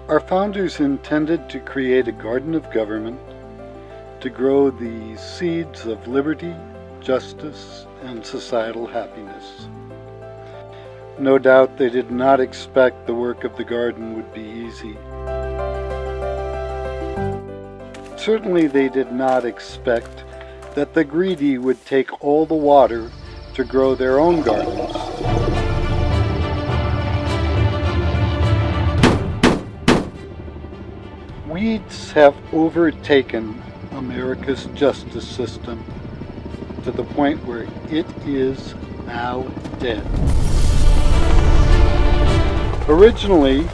Our founders intended to create a garden of government to grow the seeds of liberty, justice, and societal happiness. No doubt they did not expect the work of the garden would be easy. Certainly they did not expect that the greedy would take all the water to grow their own gardens. Weeds have overtaken America's justice system to the point where it is now dead. Originally,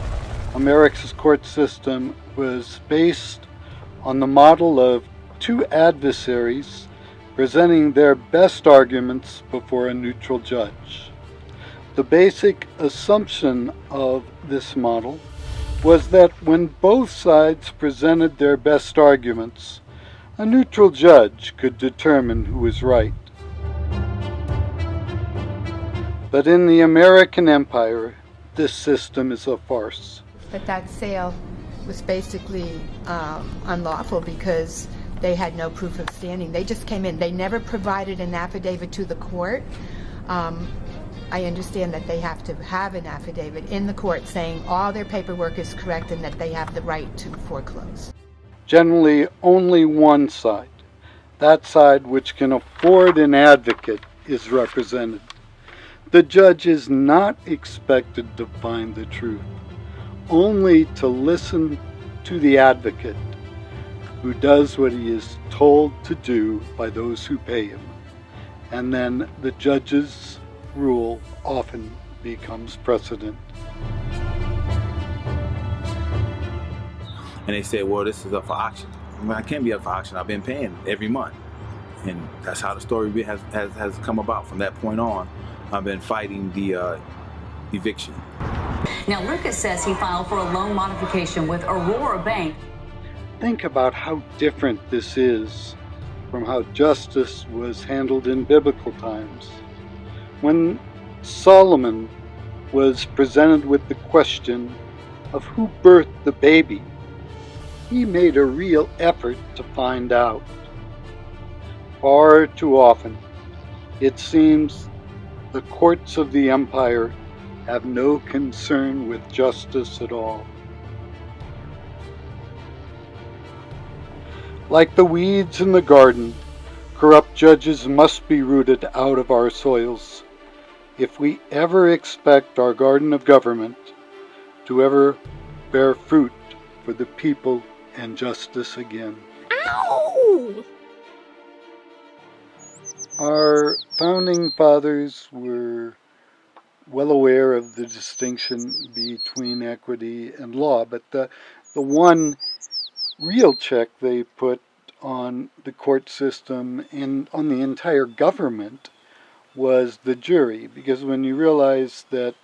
America's court system was based on the model of two adversaries presenting their best arguments before a neutral judge. The basic assumption of this model was that when both sides presented their best arguments, a neutral judge could determine who was right. But in the American empire, this system is a farce. But that sale was basically unlawful because they had no proof of standing. They just came in. They never provided an affidavit to the court. I understand that they have to have an affidavit in the court saying all their paperwork is correct and that they have the right to foreclose. Generally, only one side, that side which can afford an advocate, is represented. The judge is not expected to find the truth, only to listen to the advocate, who does what he is told to do by those who pay him. And then the judge's rule often becomes precedent. And they say, well, this is up for auction. I mean, I can't be up for auction. I've been paying every month. And that's how the story has come about. From that point on, I've been fighting the eviction. Now, Lucas says he filed for a loan modification with Aurora Bank. Think about how different this is from how justice was handled in biblical times. When Solomon was presented with the question of who birthed the baby, he made a real effort to find out. Far too often, it seems the courts of the empire have no concern with justice at all. Like the weeds in the garden, corrupt judges must be rooted out of our soils if we ever expect our garden of government to ever bear fruit for the people and justice again. Ow! Our founding fathers were well aware of the distinction between equity and law, but the one real check they put on the court system and on the entire government was the jury, because when you realize that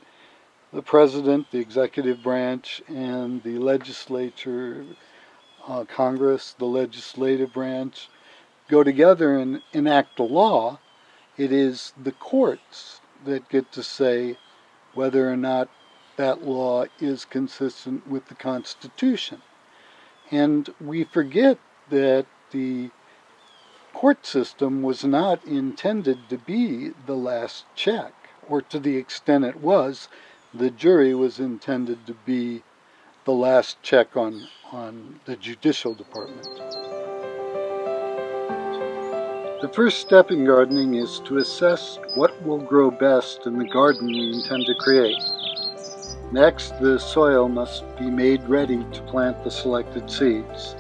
the president, the executive branch, and the legislature, Congress, the legislative branch, go together and enact a law, it is the courts that get to say whether or not that law is consistent with the Constitution. And we forget that the court system was not intended to be the last check, or to the extent it was, the jury was intended to be the last check on the judicial department. The first step in gardening is to assess what will grow best in the garden we intend to create. Next, the soil must be made ready to plant the selected seeds.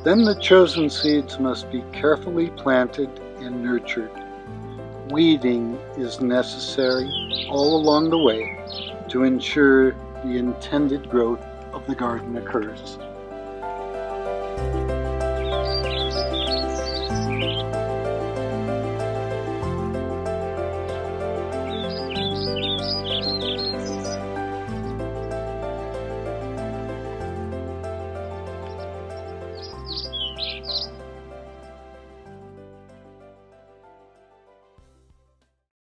Then the chosen seeds must be carefully planted and nurtured. Weeding is necessary all along the way to ensure the intended growth of the garden occurs.